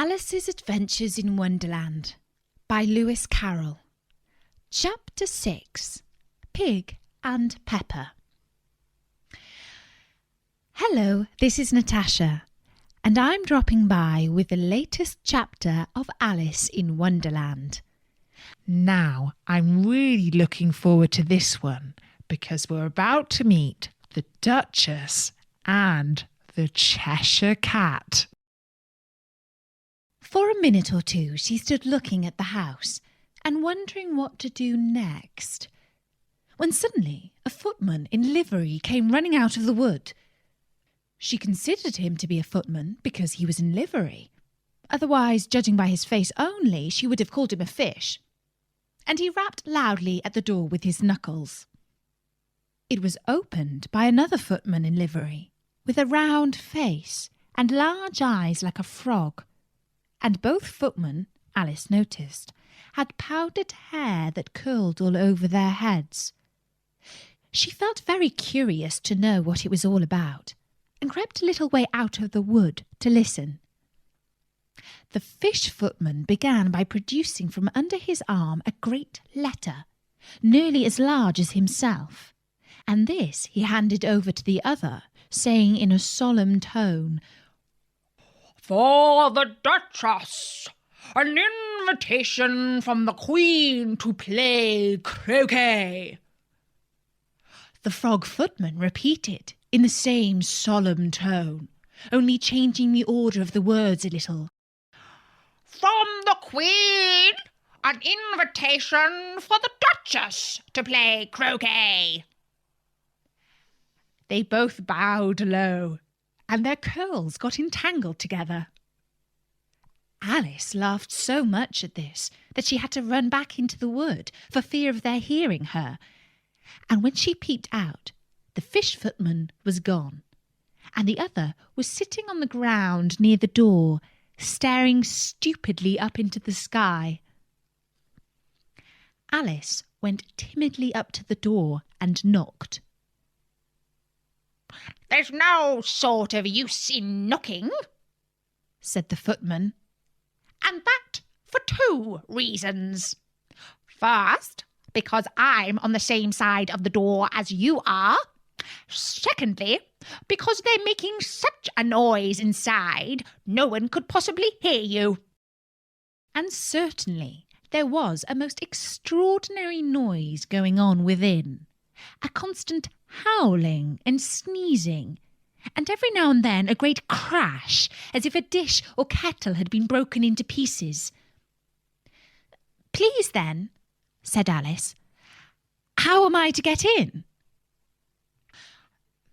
Alice's Adventures in Wonderland by Lewis Carroll. Chapter 6, Pig and Pepper. Hello, this is Natasha, and I'm dropping by with the latest chapter of Alice in Wonderland. Now, I'm really looking forward to this one because we're about to meet the Duchess and the Cheshire Cat. For a minute or two she stood looking at the house and wondering what to do next, when suddenly a footman in livery came running out of the wood. She considered him to be a footman because he was in livery. Otherwise, judging by his face only, she would have called him a fish. And he rapped loudly at the door with his knuckles. It was opened by another footman in livery, with a round face and large eyes like a frog. And both footmen, Alice noticed, had powdered hair that curled all over their heads. She felt very curious to know what it was all about, and crept a little way out of the wood to listen. The fish footman began by producing from under his arm a great letter, nearly as large as himself, and this he handed over to the other, saying in a solemn tone, "For the Duchess, an invitation from the Queen to play croquet." The frog footman repeated in the same solemn tone, only changing the order of the words a little. "From the Queen, an invitation for the Duchess to play croquet." They both bowed low, and their curls got entangled together. Alice laughed so much at this that she had to run back into the wood for fear of their hearing her, and when she peeped out, the fish footman was gone, and the other was sitting on the ground near the door, staring stupidly up into the sky. Alice went timidly up to the door and knocked. "There's no sort of use in knocking," said the footman. "And that for two reasons. First, because I'm on the same side of the door as you are. Secondly, because they're making such a noise inside, no one could possibly hear you." And certainly there was a most extraordinary noise going on within, a constant howling and sneezing, and every now and then a great crash, as if a dish or kettle had been broken into pieces. "Please then," said Alice, "how am I to get in?"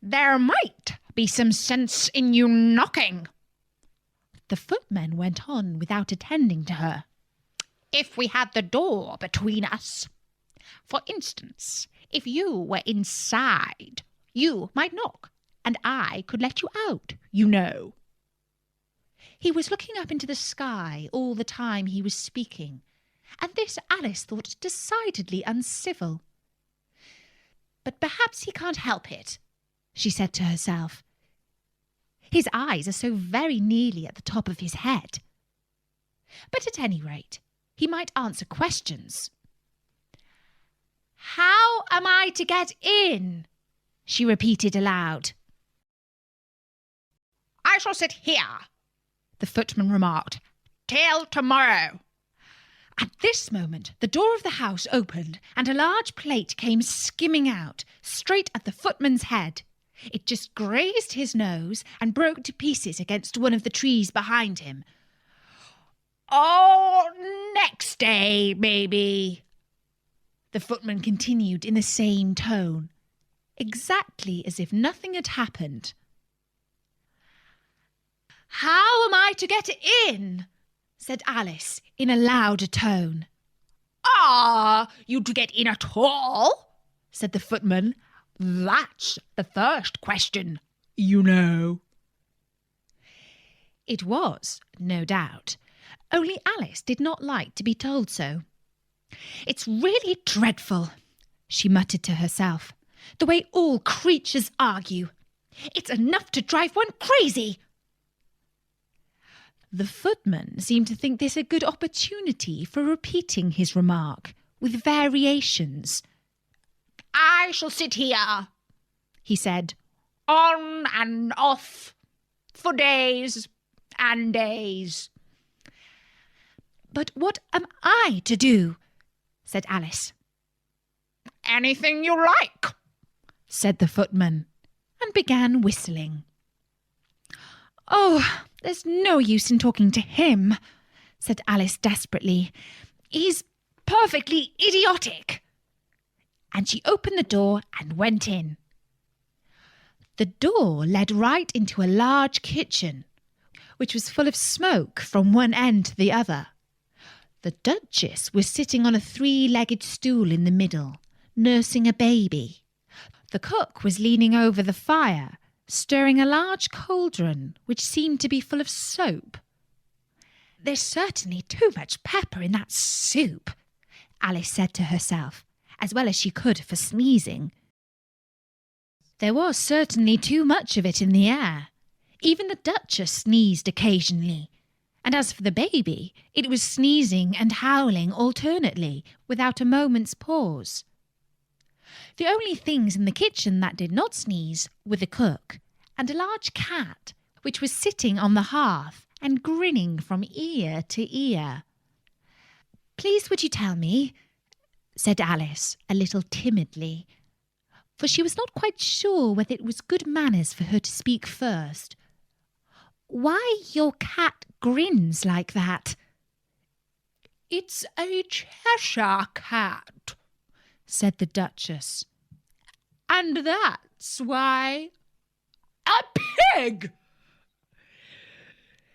"There might be some sense in you knocking," the footman went on without attending to her, "if we had the door between us. For instance, if you were inside, you might knock, and I could let you out, you know." He was looking up into the sky all the time he was speaking, and this Alice thought decidedly uncivil. "But perhaps he can't help it," she said to herself. "His eyes are so very nearly at the top of his head. But at any rate, he might answer questions." "How am I to get in?" she repeated aloud. "I shall sit here," the footman remarked, "till tomorrow." At this moment the door of the house opened and a large plate came skimming out, straight at the footman's head. It just grazed his nose and broke to pieces against one of the trees behind him. "Oh, next day, maybe," the footman continued in the same tone, exactly as if nothing had happened. "How am I to get in?" said Alice in a louder tone. "Are you to get in at all?" said the footman. "That's the first question, you know." It was, no doubt, only Alice did not like to be told so. "It's really dreadful," she muttered to herself, "the way all creatures argue. It's enough to drive one crazy." The footman seemed to think this a good opportunity for repeating his remark, with variations. I shall sit here, he said, on and off, for days and days. But what am I to do? Said Alice. Anything you like, said the footman, and began whistling. Oh, there's no use in talking to him, said Alice desperately. He's perfectly idiotic. And she opened the door and went in. The door led right into a large kitchen, which was full of smoke from one end to the other. The Duchess was sitting on a 3-legged stool in the middle, nursing a baby. The cook was leaning over the fire, stirring a large cauldron which seemed to be full of soap. There's certainly too much pepper in that soup, Alice said to herself, as well as she could for sneezing. There was certainly too much of it in the air. Even the Duchess sneezed occasionally, and as for the baby, it was sneezing and howling alternately, without a moment's pause. The only things in the kitchen that did not sneeze were the cook and a large cat, which was sitting on the hearth and grinning from ear to ear. Please would you tell me, said Alice, a little timidly, for she was not quite sure whether it was good manners for her to speak first, why your cat grins like that? It's a Cheshire cat, said the Duchess. And that's why... A pig!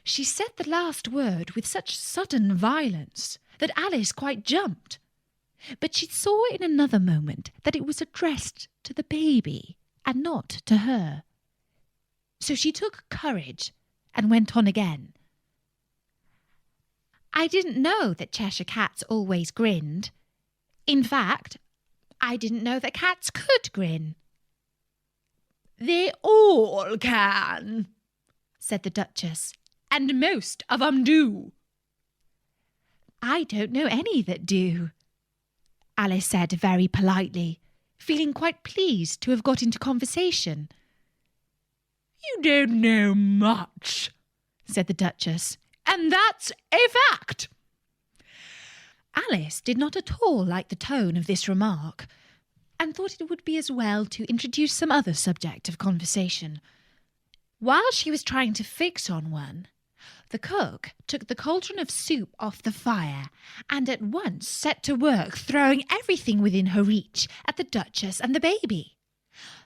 She said the last word with such sudden violence that Alice quite jumped. But she saw in another moment that it was addressed to the baby and not to her. So she took courage and went on again. I didn't know that Cheshire cats always grinned. In fact, I didn't know that cats could grin. They all can, said the Duchess, and most of 'em do. I don't know any that do, Alice said very politely, feeling quite pleased to have got into conversation. You don't know much, said the Duchess, and that's a fact. Alice did not at all like the tone of this remark, and thought it would be as well to introduce some other subject of conversation. While she was trying to fix on one, the cook took the cauldron of soup off the fire and at once set to work throwing everything within her reach at the Duchess and the baby.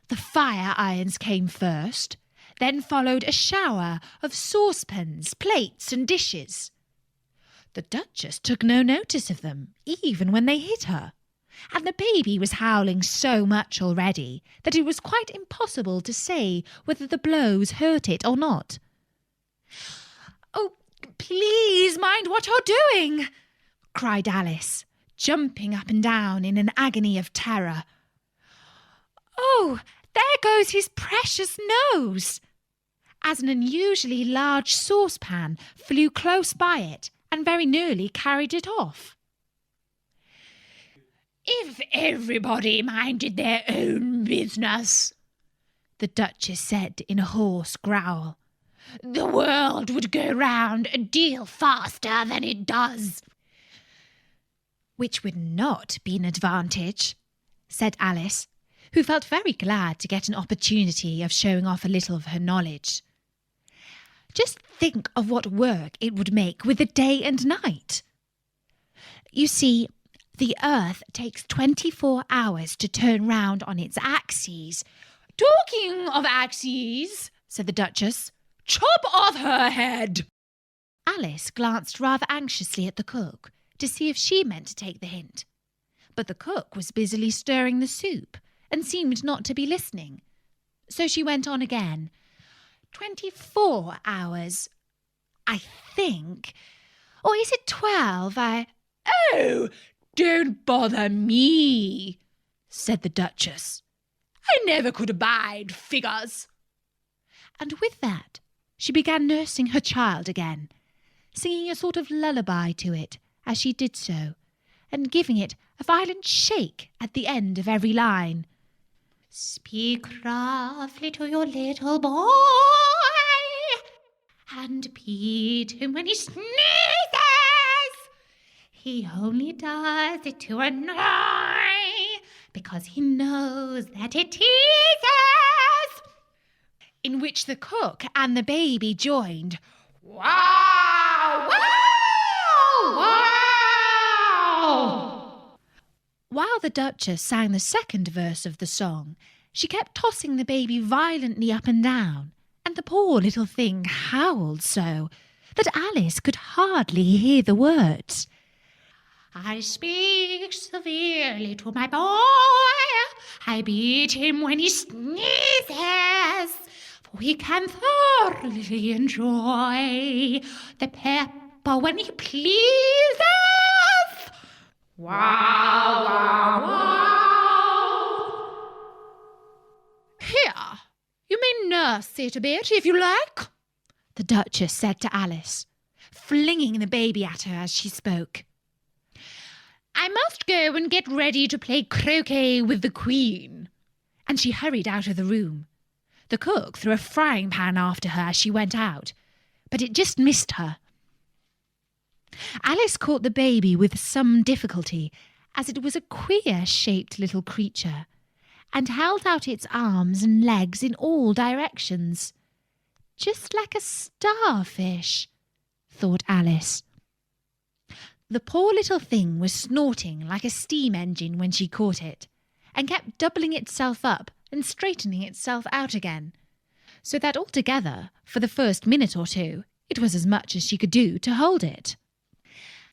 The fire irons came first, then followed a shower of saucepans, plates and dishes. The Duchess took no notice of them, even when they hit her, and the baby was howling so much already that it was quite impossible to say whether the blows hurt it or not. Oh, please mind what you're doing, cried Alice, jumping up and down in an agony of terror. Oh, there goes his precious nose, as an unusually large saucepan flew close by it and very nearly carried it off. If everybody minded their own business, the Duchess said in a hoarse growl, the world would go round a deal faster than it does. Which would not be an advantage, said Alice, who felt very glad to get an opportunity of showing off a little of her knowledge. Just think of what work it would make with the day and night. You see, the earth takes 24 hours to turn round on its axes. Talking of axes, said the Duchess, chop off her head. Alice glanced rather anxiously at the cook to see if she meant to take the hint. But the cook was busily stirring the soup and seemed not to be listening. So she went on again. 24 hours, I think. Or is it 12? Oh, don't bother me, said the Duchess. I never could abide figures. And with that, she began nursing her child again, singing a sort of lullaby to it as she did so, and giving it a violent shake at the end of every line. Speak roughly to your little boy, and beat him when he sneezes. He only does it to annoy, because he knows that it teases. In which the cook and the baby joined. Wow! Wow! Wow! While the Duchess sang the second verse of the song, she kept tossing the baby violently up and down, and the poor little thing howled so that Alice could hardly hear the words. I speak severely to my boy. I beat him when he sneezes, for he can thoroughly enjoy the pepper when he pleases. Wow, wow, wow. Here, you may nurse it a bit if you like, the Duchess said to Alice, flinging the baby at her as she spoke. I must go and get ready to play croquet with the Queen. And she hurried out of the room. The cook threw a frying pan after her as she went out, but it just missed her. Alice caught the baby with some difficulty, as it was a queer-shaped little creature, and held out its arms and legs in all directions. Just like a starfish, thought Alice. The poor little thing was snorting like a steam engine when she caught it, and kept doubling itself up and straightening itself out again, so that altogether, for the first minute or two, it was as much as she could do to hold it.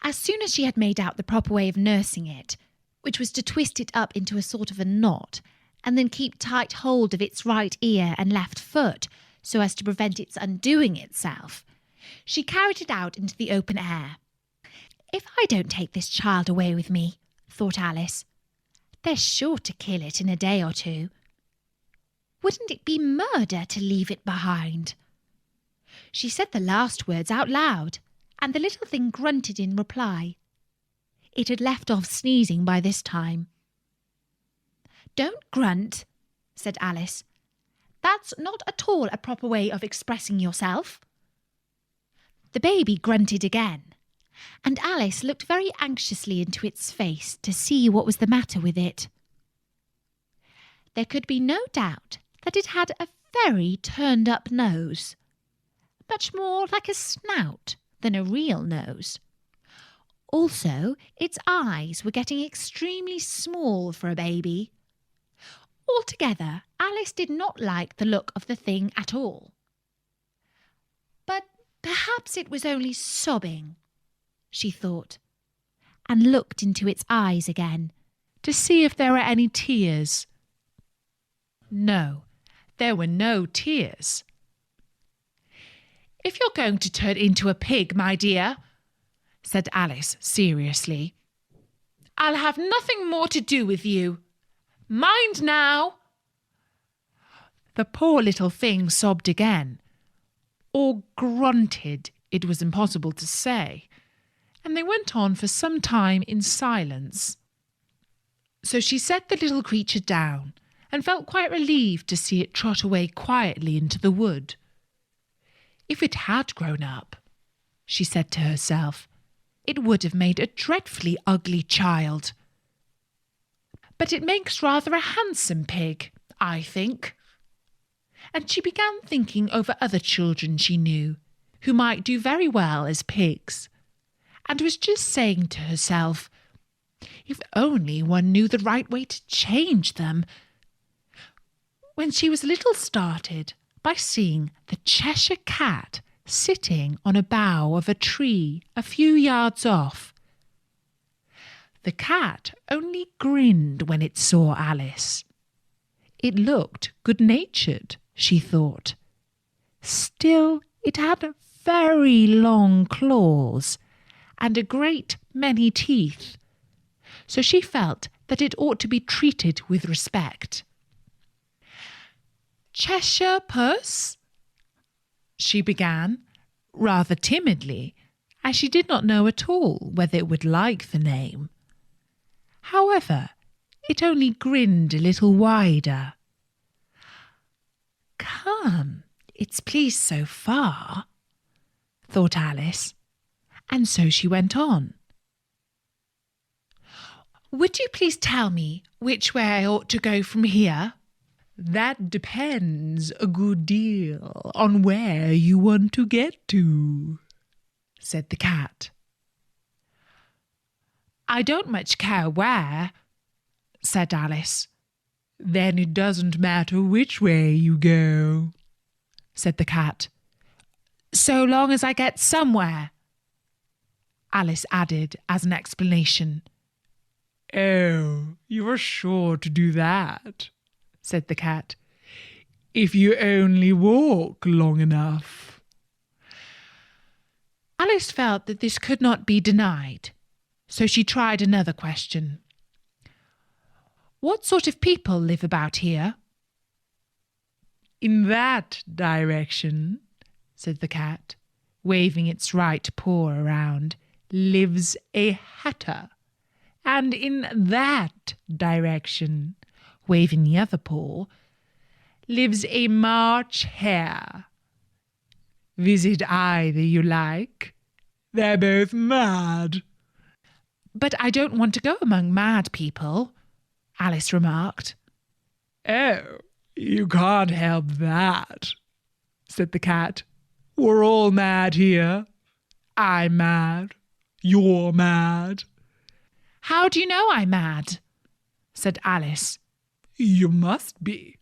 As soon as she had made out the proper way of nursing it, which was to twist it up into a sort of a knot, and then keep tight hold of its right ear and left foot so as to prevent its undoing itself, she carried it out into the open air. If I don't take this child away with me, thought Alice, they're sure to kill it in a day or two. Wouldn't it be murder to leave it behind? She said the last words out loud, and the little thing grunted in reply. It had left off sneezing by this time. Don't grunt, said Alice. That's not at all a proper way of expressing yourself. The baby grunted again, and Alice looked very anxiously into its face to see what was the matter with it. There could be no doubt that it had a very turned-up nose, much more like a snout than a real nose. Also, its eyes were getting extremely small for a baby. Altogether, Alice did not like the look of the thing at all. But perhaps it was only sobbing, she thought, and looked into its eyes again to see if there were any tears. No, there were no tears. If you're going to turn into a pig, my dear, said Alice seriously, I'll have nothing more to do with you. Mind now. The poor little thing sobbed again, or grunted, it was impossible to say, and they went on for some time in silence. So she set the little creature down and felt quite relieved to see it trot away quietly into the wood. If it had grown up, she said to herself, it would have made a dreadfully ugly child. But it makes rather a handsome pig, I think. And she began thinking over other children she knew, who might do very well as pigs, and was just saying to herself, if only one knew the right way to change them, when she was a little startled by seeing the Cheshire Cat sitting on a bough of a tree a few yards off. The cat only grinned when it saw Alice. It looked good-natured, she thought. Still, it had very long claws and a great many teeth, so she felt that it ought to be treated with respect. Cheshire Puss, she began, rather timidly, as she did not know at all whether it would like the name. However, it only grinned a little wider. "Come, it's pleased so far," thought Alice, and so she went on. "Would you please tell me which way I ought to go from here?" "That depends a good deal on where you want to get to," said the cat. "I don't much care where," said Alice. "Then it doesn't matter which way you go," said the cat. "So long as I get somewhere," Alice added as an explanation. "Oh, you are sure to do that," said the cat, "if you only walk long enough." Alice felt that this could not be denied, so she tried another question. "What sort of people live about here?" "In that direction," said the cat, waving its right paw around, "lives a hatter, and in that direction," waving the other paw, "lives a March hare. Visit either you like. They're both mad." "But I don't want to go among mad people," Alice remarked. "Oh, you can't help that," said the cat. "We're all mad here. I'm mad. You're mad." "How do you know I'm mad?" said Alice. "You must be,"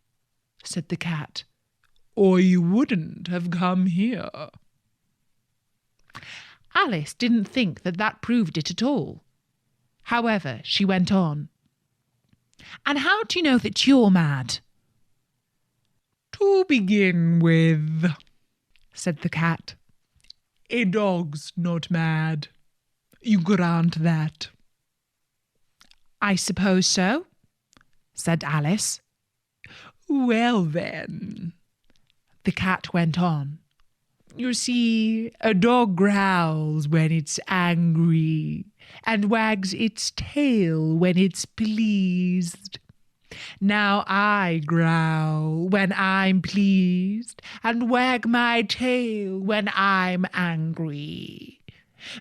said the cat, "or you wouldn't have come here." Alice didn't think that proved it at all. However, she went on. "And how do you know that you're mad?" "To begin with," said the cat, "a dog's not mad. You grant that?" "I suppose so," said Alice. "Well then," the cat went on, "you see, a dog growls when it's angry and wags its tail when it's pleased. Now I growl when I'm pleased and wag my tail when I'm angry.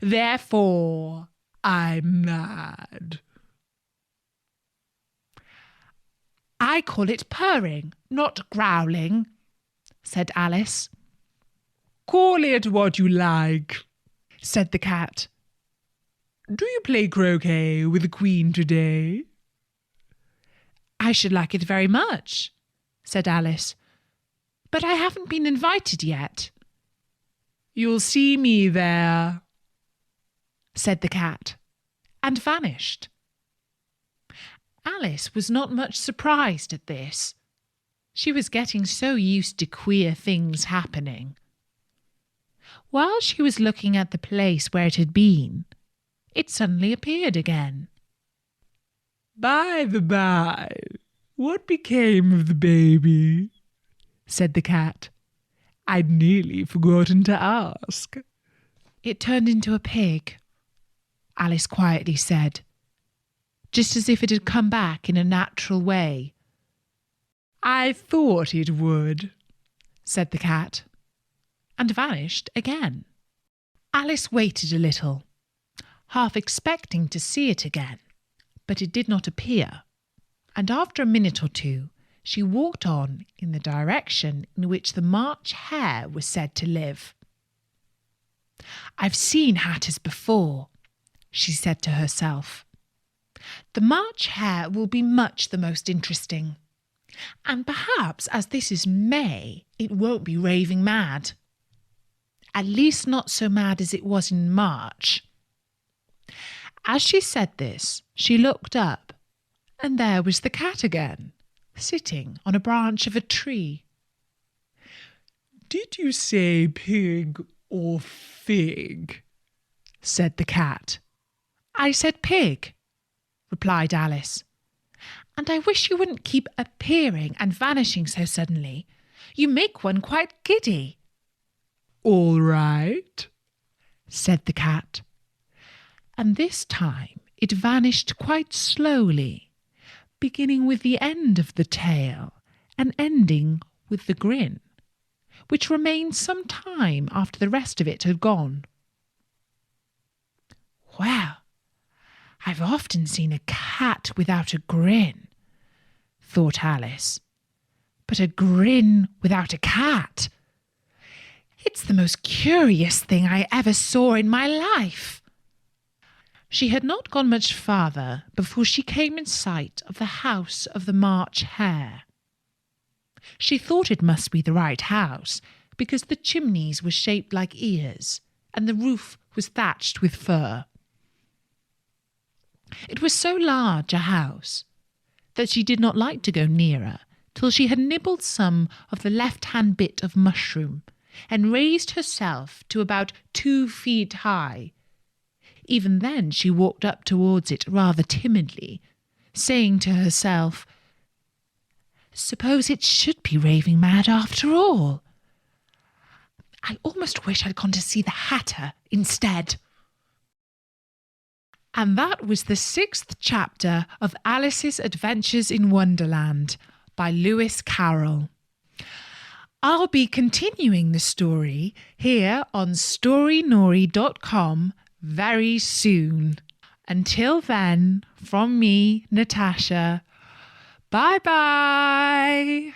Therefore, I'm mad." "I call it purring, not growling," said Alice. "Call it what you like," said the cat. "Do you play croquet with the Queen today?" "I should like it very much," said Alice, "but I haven't been invited yet." "You'll see me there," said the cat, and vanished. Alice was not much surprised at this. She was getting so used to queer things happening. While she was looking at the place where it had been, it suddenly appeared again. "By the by, what became of the baby?" said the cat. "I'd nearly forgotten to ask." "It turned into a pig," Alice quietly said, just as if it had come back in a natural way. "I thought it would," said the cat, and vanished again. Alice waited a little, half expecting to see it again, but it did not appear, and after a minute or two she walked on in the direction in which the March hare was said to live. "I've seen hatters before," she said to herself. "The March hare will be much the most interesting, and perhaps as this is May, it won't be raving mad. At least not so mad as it was in March." As she said this, she looked up, and there was the cat again, sitting on a branch of a tree. "Did you say pig or fig?" said the cat. "I said pig," replied Alice. "And I wish you wouldn't keep appearing and vanishing so suddenly. You make one quite giddy." "All right," said the cat. And this time it vanished quite slowly, beginning with the end of the tail and ending with the grin, which remained some time after the rest of it had gone. Well, I've often seen a cat without a grin, thought Alice. But a grin without a cat? It's the most curious thing I ever saw in my life. She had not gone much farther before she came in sight of the house of the March Hare. She thought it must be the right house because the chimneys were shaped like ears and the roof was thatched with fur. It was so large a house that she did not like to go nearer till she had nibbled some of the left-hand bit of mushroom and raised herself to about 2 feet high. Even then she walked up towards it rather timidly, saying to herself, "Suppose it should be raving mad after all. I almost wish I'd gone to see the Hatter instead." And that was the 6th chapter of Alice's Adventures in Wonderland by Lewis Carroll. I'll be continuing the story here on storynori.com very soon. Until then, from me, Natasha, bye-bye.